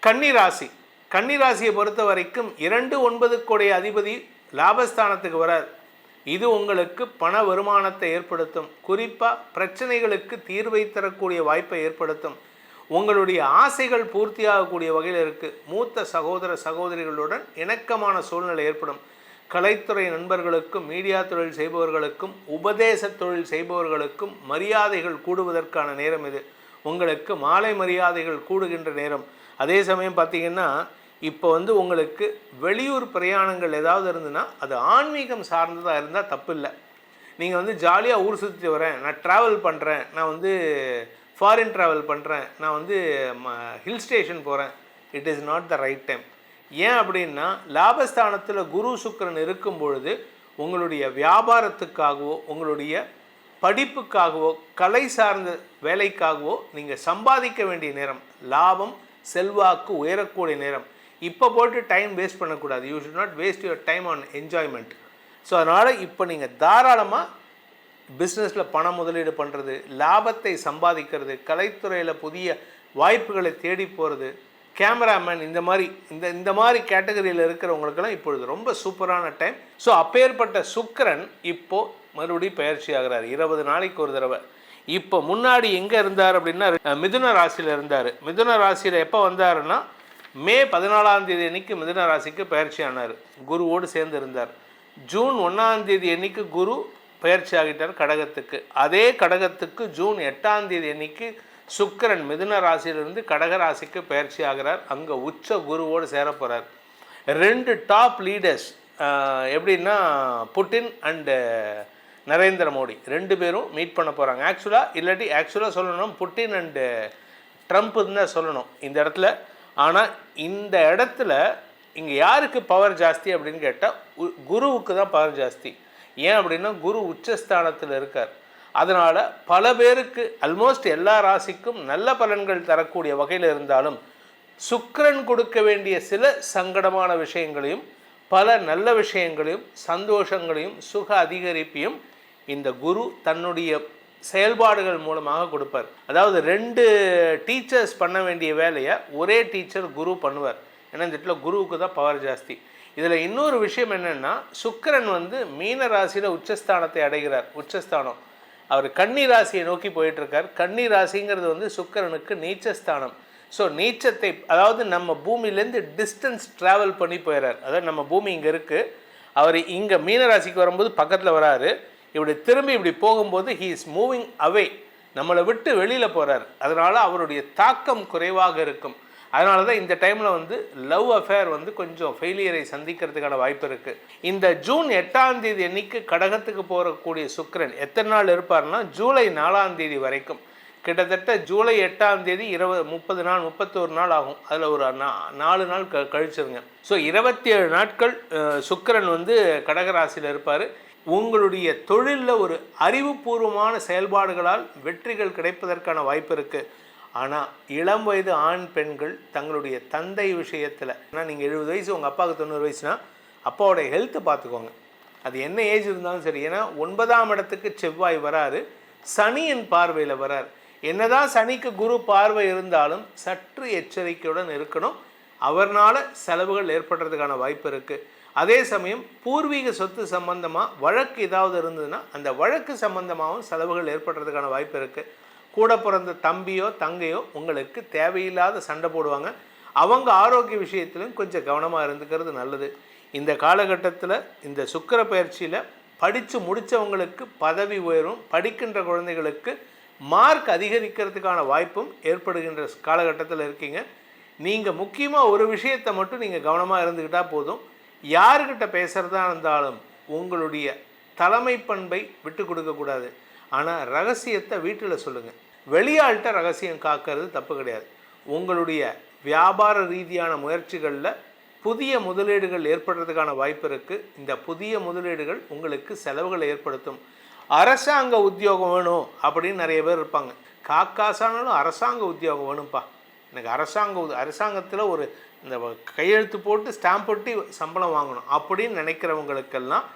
கன்னி ராசி. கன்னி ராசியை பொறுத்த வரைக்கும் 2-9 அதிபதி லாபஸ்தானத்துக்கு வரார். இது உங்களுக்கு பண வருமானத்தை ஏற்படுத்தும். குறிப்பாக பிரச்சனைகளுக்கு தீர்வை தரக்கூடிய வாய்ப்பை ஏற்படுத்தும். உங்களுடைய ஆசைகள் பூர்த்தியாகக்கூடிய வகையில் இருக்குது. மூத்த சகோதர சகோதரிகளுடன் இணக்கமான சூழ்நிலை ஏற்படும். கலைத்துறை நண்பர்களுக்கும் மீடியா தொழில் செய்பவர்களுக்கும் உபதேச தொழில் செய்பவர்களுக்கும் மரியாதைகள் கூடுவதற்கான நேரம் இது. உங்களுக்கு மாலை மரியாதைகள் கூடுகின்ற நேரம். அதே சமயம் பார்த்திங்கன்னா இப்போ உங்களுக்கு வெளியூர் பிரயாணங்கள் ஏதாவது இருந்துன்னா அது ஆன்மீகம் சார்ந்ததாக இருந்தால் தப்பு இல்லை. நீங்கள் ஜாலியாக ஊர் சுற்றி வரேன், நான் ட்ராவல் பண்ணுறேன், நான் ஃபாரின் ட்ராவல் பண்ணுறேன், நான் ஹில் ஸ்டேஷன் போகிறேன், it is not the right time. ஏன் அப்படின்னா லாபஸ்தானத்தில் குரு சுக்கிரன் இருக்கும் பொழுது உங்களுடைய வியாபாரத்துக்காகவோ உங்களுடைய படிப்புக்காகவோ கலை சார்ந்த வேலைக்காகவோ நீங்கள் சம்பாதிக்க வேண்டிய நேரம், லாபம் செல்வாக்கு உயரக்கூடிய நேரம். இப்போ போட்டு டைம் வேஸ்ட் பண்ணக்கூடாது. You should not waste your time on enjoyment. So அதனால் இப்போ நீங்கள் தாராளமாக பிஸ்னஸில் பணம் முதலீடு பண்ணுறது, லாபத்தை சம்பாதிக்கிறது, கலைத்துறையில் புதிய வாய்ப்புகளை தேடி போகிறது, கேமராமேன் இந்த மாதிரி கேட்டகரியில் இருக்கிறவங்களுக்கெல்லாம் இப்பொழுது ரொம்ப சூப்பரான டைம். ஸோ அப்பேற்பட்ட சுக்கிரன் இப்போது மறுபடியும் பயிற்சி ஆகிறார் 20 நாளைக்கு ஒரு தடவை. இப்போ முன்னாடி எங்கே இருந்தார் அப்படின்னா மிதுன ராசியில் இருந்தார். மிதுன ராசியில் எப்போ வந்தாருன்னா மே 14 அன்னைக்கு மிதுன ராசிக்கு பயிற்சி ஆனார். குருவோடு சேர்ந்து இருந்தார். ஜூன் 1 அன்னைக்கு குரு பயிற்சி ஆகிட்டார் கடகத்துக்கு. அதே கடகத்துக்கு ஜூன் 8 அன்னைக்கு சுக்கிரன் மிதுன ராசியிலிருந்து கடக ராசிக்கு பயிற்சி ஆகிறார். அங்கே உச்ச குருவோடு சேர போகிறார். 2 டாப் லீடர்ஸ் எப்படின்னா புட்டின் அண்டு நரேந்திர மோடி 2 பேரும் மீட் பண்ண போகிறாங்க. ஆக்சுவலாக சொல்லணும் புட்டின் அண்டு ட்ரம்ப்புன்னு தான் சொல்லணும் இந்த இடத்துல. ஆனால் இந்த இடத்துல இங்கே யாருக்கு பவர் ஜாஸ்தி அப்படின்னு கேட்டால் குருவுக்கு தான் பவர் ஜாஸ்தி. ஏன் அப்படின்னா குரு உச்சஸ்தானத்தில் இருக்கார். அதனால் பல பேருக்கு ஆல்மோஸ்ட் எல்லா ராசிக்கும் நல்ல பலன்கள் தரக்கூடிய வகையில் இருந்தாலும் சுக்கிரன் கொடுக்க வேண்டிய சில சங்கடமான விஷயங்களையும் பல நல்ல விஷயங்களையும் சந்தோஷங்களையும் சுக அதிகரிப்பையும் இந்த குரு தன்னுடைய செயல்பாடுகள் மூலமாக கொடுப்பார். அதாவது 2 டீச்சர்ஸ் பண்ண வேண்டிய வேலையை ஒரே டீச்சர் குரு பண்ணுவார். ஏன்னா இந்த இடத்துல குருவுக்கு தான் பவர் ஜாஸ்தி. இதில் இன்னொரு விஷயம் என்னென்னா சுக்கிரன் மீன ராசியில் உச்சஸ்தானத்தை அடைகிறார். உச்சஸ்தானம் அவர் கன்னி ராசியை நோக்கி போயிட்டுருக்கார். கன்னி ராசிங்கிறது சுக்கிரனுக்கு நீச்சஸ்தானம். ஸோ நீச்சத்தை அதாவது நம்ம பூமியிலேருந்து டிஸ்டன்ஸ் ட்ராவல் பண்ணி போயிடுறார். அதாவது நம்ம பூமி இங்கே இருக்குது, அவர் இங்கே மீனராசிக்கு வரும்போது பக்கத்தில் வராரு, இப்படி போகும்போது ஹீ இஸ் மூவிங் அவே, நம்மளை விட்டு வெளியில் போகிறார். அதனால் அவருடைய தாக்கம் குறைவாக இருக்கும். அதனால தான் இந்த டைமில் லவ் அஃபேர் கொஞ்சம் ஃபெயிலியரை சந்திக்கிறதுக்கான வாய்ப்பு இருக்குது. இந்த ஜூன் 8 அன்னைக்கு கடகத்துக்கு போகக்கூடிய சுக்கிரன் எத்தனை நாள் இருப்பார்னா ஜூலை 4 வரைக்கும். கிட்டத்தட்ட ஜூலை 8 30 நாள் 31 நாள் ஆகும். அதில் ஒரு 4 நாள் கழிச்சிருங்க. ஸோ 27 நாட்கள் சுக்கிரன் கடகராசியில் இருப்பார். உங்களுடைய தொழிலில் ஒரு அறிவுபூர்வமான செயல்பாடுகளால் வெற்றிகள் கிடைப்பதற்கான வாய்ப்பு இருக்குது. ஆனால் இளம் வயது ஆண் பெண்கள் தங்களுடைய தந்தை விஷயத்தில், ஏன்னா நீங்கள் 70 வயசு உங்கள் அப்பாவுக்கு 90 வயசுனா அப்பாவோடைய ஹெல்த்தை பார்த்துக்கோங்க. அது என்ன ஏஜ் இருந்தாலும் சரி. ஏன்னா 9ஆம் இடத்துக்கு செவ்வாய் வராரு, சனியின் பார்வையில் வரார். என்னதான் சனிக்கு குரு பார்வை இருந்தாலும் சற்று எச்சரிக்கையுடன் இருக்கணும். அவர்னால செலவுகள் ஏற்படுறதுக்கான வாய்ப்பு இருக்குது. அதே சமயம் பூர்வீக சொத்து சம்பந்தமாக வழக்கு ஏதாவது இருந்ததுன்னா அந்த வழக்கு சம்பந்தமாகவும் செலவுகள் ஏற்படுறதுக்கான வாய்ப்பு இருக்குது. கூட பிறந்த தம்பியோ தங்கையோ உங்களுக்கு தேவையில்லாத சண்டை போடுவாங்க. அவங்க ஆரோக்கிய விஷயத்திலும் கொஞ்சம் கவனமாக இருந்துக்கிறது நல்லது. இந்த காலகட்டத்தில் இந்த சுக்கிர பயிற்சியில் படித்து முடித்தவங்களுக்கு பதவி உயரும், படிக்கின்ற குழந்தைகளுக்கு மார்க் அதிகரிக்கிறதுக்கான வாய்ப்பும் ஏற்படுகின்ற காலகட்டத்தில் இருக்கீங்க. நீங்கள் முக்கியமாக ஒரு விஷயத்தை மட்டும் நீங்கள் கவனமாக இருந்துக்கிட்டால் போதும். யாருக்கிட்ட பேசுகிறதா இருந்தாலும் உங்களுடைய தலைமை பண்பை விட்டு கொடுக்கக்கூடாது. ஆனால் ரகசியத்தை வீட்டில் சொல்லுங்கள். வெளியாள்கிட்ட ரகசியம் காக்கிறது தப்பு கிடையாது. உங்களுடைய வியாபார ரீதியான முயற்சிகளில் புதிய முதலீடுகள் ஏற்படுறதுக்கான வாய்ப்பு இருக்குது. இந்த புதிய முதலீடுகள் உங்களுக்கு செலவுகளை ஏற்படுத்தும். அரசாங்க உத்தியோகம் வேணும் அப்படின்னு நிறைய பேர் இருப்பாங்க. காக்காசானாலும் அரசாங்க உத்தியோகம் வேணும்ப்பா, எனக்கு அரசாங்கத்தில் ஒரு இந்த கையெழுத்து போட்டு ஸ்டாம்ப் ஒட்டி சம்பளம் வாங்கணும் அப்படின்னு நினைக்கிறவங்களுக்கெல்லாம்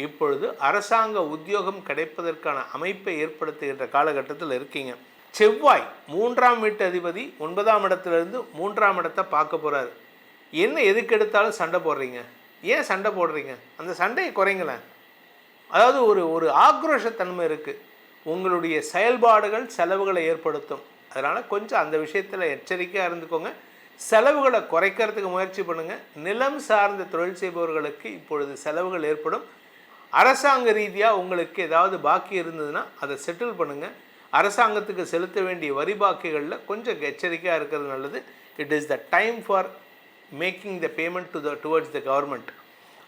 இப்பொழுது அரசாங்க உத்தியோகம் கிடைப்பதற்கான அமைப்பை ஏற்படுத்துகின்ற காலகட்டத்தில் இருக்கீங்க. செவ்வாய் 3ஆம் வீட்டு அதிபதி 9ஆம் இடத்துலேருந்து 3ஆம் இடத்தை பார்க்க போகிறாரு. என்ன எதுக்கு எடுத்தாலும் சண்டை போடுறீங்க? ஏன் சண்டை போடுறீங்க? அந்த சண்டையை குறைங்களேன். அதாவது ஒரு ஒரு ஆக்ரோஷத்தன்மை இருக்குது. உங்களுடைய செயல்பாடுகள் செலவுகளை ஏற்படுத்தும். அதனால் கொஞ்சம் அந்த விஷயத்தில் எச்சரிக்கையாக இருந்துக்கோங்க. செலவுகளை குறைக்கிறதுக்கு முயற்சி பண்ணுங்கள். நிலம் சார்ந்த தொழில் செய்பவர்களுக்கு இப்பொழுது செலவுகள் ஏற்படும். அரசாங்க ரீதியாக உங்களுக்கு ஏதாவது பாக்கி இருந்ததுன்னா அதை செட்டில் பண்ணுங்கள். அரசாங்கத்துக்கு செலுத்த வேண்டிய வரி பாக்கிகளில் கொஞ்சம் எச்சரிக்கையாக இருக்கிறது நல்லது. It is the time for making the payment towards the government.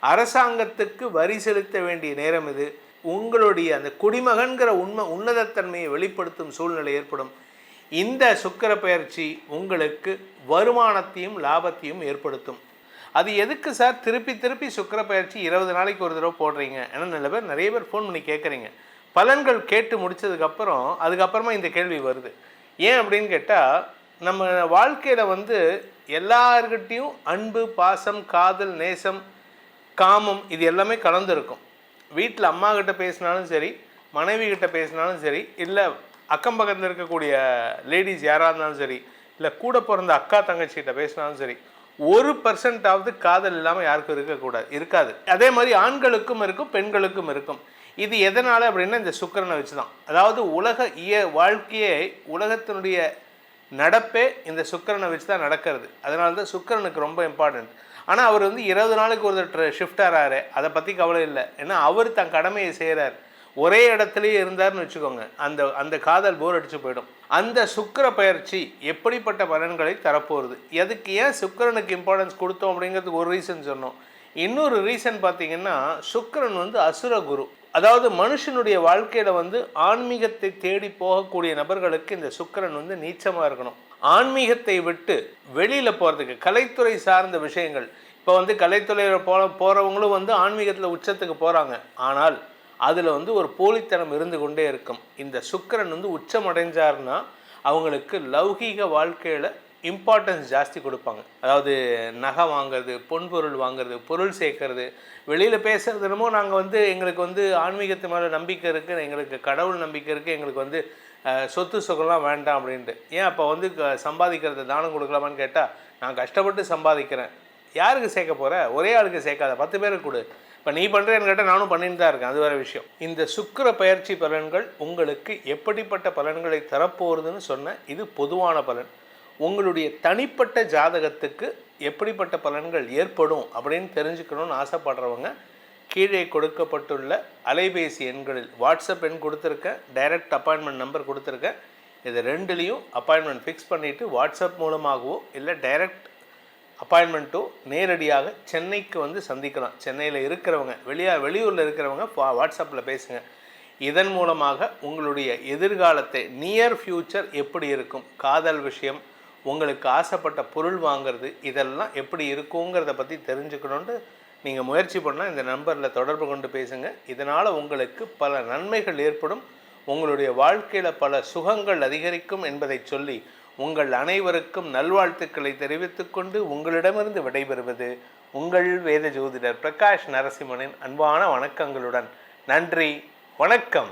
அரசாங்கத்துக்கு வரி செலுத்த வேண்டிய நேரம் இது. உங்களுடைய அந்த குடிமகன்கிற உன்னதத்தன்மையை வெளிப்படுத்தும் சூழ்நிலை ஏற்படும். இந்த சுக்கிர பெயர்ச்சி உங்களுக்கு வருமானத்தையும் லாபத்தையும் ஏற்படுத்தும். அது எதுக்கு சார் திருப்பி திருப்பி சுக்கிர பெயர்ச்சி 20 நாளைக்கு ஒரு தடவை போடுறீங்க? ஏன்னா நிறைய பேர் ஃபோன் பண்ணி கேட்குறீங்க. பலன்கள் கேட்டு முடித்ததுக்கப்புறம் அதுக்கப்புறமா இந்த கேள்வி வருது. ஏன் அப்படின்னு கேட்டால், நம்ம வாழ்க்கையில் எல்லார்கிட்டையும் அன்பு, பாசம், காதல், நேசம், காமம் இது எல்லாமே கலந்துருக்கும். வீட்டில் அம்மா கிட்ட பேசினாலும் சரி, மனைவி கிட்ட பேசினாலும் சரி, இல்லை அக்கம் பக்கத்தில் இருக்கக்கூடிய லேடிஸ் யாராக இருந்தாலும் சரி, இல்லை கூட பிறந்த அக்கா தங்கச்சிகிட்ட பேசினாலும் சரி, 1% காதல் இல்லாமல் யாருக்கும் இருக்காது. அதே மாதிரி ஆண்களுக்கும் இருக்கும், பெண்களுக்கும் இருக்கும். இது எதனால் அப்படின்னா இந்த சுக்கிரனை வச்சு தான். அதாவது வாழ்க்கையே, உலகத்தினுடைய நடப்பே இந்த சுக்கிரனை வச்சு தான் நடக்கிறது. அதனால தான் சுக்கிரனுக்கு ரொம்ப இம்பார்ட்டன்ட். ஆனால் அவர் 20 நாளுக்கு ஒரு ஷிஃப்ட் ஆகிறாரு, அதை பற்றி கவலை இல்லை. ஏன்னா அவர் தன் கடமையை செய்கிறார். ஒரே இடத்துலையே இருந்தார்னு வச்சுக்கோங்க, அந்த காதல் போர் அடித்து போயிடும். அந்த சுக்கிர பயிற்சி எப்படிப்பட்ட பலன்களை தரப்போகுது, எதுக்கு ஏன் சுக்கிரனுக்கு இம்பார்ட்டன்ஸ் கொடுத்தோம் அப்படிங்கிறதுக்கு ஒரு ரீசன் சொன்னோம். இன்னொரு ரீசன் பார்த்தீங்கன்னா, சுக்கிரன் அசுர குரு. அதாவது மனுஷனுடைய வாழ்க்கையில் ஆன்மீகத்தை தேடி போகக்கூடிய நபர்களுக்கு இந்த சுக்கிரன் நீச்சமாக இருக்கணும். ஆன்மீகத்தை விட்டு வெளியில் போகிறதுக்கு, கலைத்துறை சார்ந்த விஷயங்கள், இப்போ கலைத்துறையில் போகிறவங்களும் ஆன்மீகத்தில் உச்சத்துக்கு போகிறாங்க. ஆனால் அதில் ஒரு போலித்தனம் இருந்து கொண்டே இருக்கும். இந்த சுக்கிரன் உச்சம் அடைஞ்சார்னா அவங்களுக்கு லௌகீக வாழ்க்கையில் இம்பார்ட்டன்ஸ் ஜாஸ்தி கொடுப்பாங்க. அதாவது நகை வாங்கிறது, பொன்பொருள் வாங்கிறது, பொருள் சேர்க்கறது, வெளியில் பேசுகிறது. என்னமோ நாங்கள் எங்களுக்கு ஆன்மீகத்து மேலே நம்பிக்கை இருக்குது, எங்களுக்கு கடவுள் நம்பிக்கை இருக்குது, எங்களுக்கு சொத்து சுகம்லாம் வேண்டாம் அப்படின்ட்டு. ஏன் அப்போ சம்பாதிக்கிறத தானம் கொடுக்கலாமான்னு கேட்டால், நான் கஷ்டப்பட்டு சம்பாதிக்கிறேன், யாருக்கு சேர்க்க போகிற? ஒரே ஆளுக்கு சேர்க்காத, 10 பேருக்கு கொடு. இப்போ நீ பண்ணுறேன்னு கேட்டால் நானும் பண்ணிட்டு தான் இருக்கேன், அது வேறு விஷயம். இந்த சுக்கிர பயிற்சி பலன்கள் உங்களுக்கு எப்படிப்பட்ட பலன்களை தரப்போகிறதுன்னு சொன்ன இது பொதுவான பலன். உங்களுடைய தனிப்பட்ட ஜாதகத்துக்கு எப்படிப்பட்ட பலன்கள் ஏற்படும் அப்படின்னு தெரிஞ்சுக்கணும்னு ஆசைப்படுறவங்க கீழே கொடுக்கப்பட்டுள்ள அலைபேசி எண்களில் வாட்ஸ்அப் எண் கொடுத்துருக்கேன், டைரக்ட் அப்பாயின்மெண்ட் நம்பர் கொடுத்துருக்கேன். இது ரெண்டுலேயும் அப்பாயின்மெண்ட் ஃபிக்ஸ் பண்ணிவிட்டு வாட்ஸ்அப் மூலமாகவோ இல்லை டைரக்ட் அப்பாயின்மெண்ட்டோ நேரடியாக சென்னைக்கு சந்திக்கலாம். சென்னையில் இருக்கிறவங்க, வெளியூரில் இருக்கிறவங்க வாட்ஸ்அப்பில் பேசுங்க. இதன் மூலமாக உங்களுடைய எதிர்காலத்தை, நியர் ஃப்யூச்சர் எப்படி இருக்கும், காதல் விஷயம், உங்களுக்கு ஆசைப்பட்ட பொருள் வாங்கிறது, இதெல்லாம் எப்படி இருக்குங்கிறத பற்றி தெரிஞ்சுக்கணுன்ட்டு நீங்கள் முயற்சி பண்ணால் இந்த நம்பரில் தொடர்பு கொண்டு பேசுங்க. இதனால் உங்களுக்கு பல நன்மைகள் ஏற்படும், உங்களுடைய வாழ்க்கையில் பல சுகங்கள் அதிகரிக்கும் என்பதை சொல்லி உங்கள் அனைவருக்கும் நல்வாழ்த்துக்களை தெரிவித்துக்கொண்டு உங்களிடமிருந்து விடைபெறுவது உங்கள் வேத ஜோதிடர் பிரகாஷ் நரசிம்மனின் அன்பான வணக்கங்களுடன். நன்றி, வணக்கம்.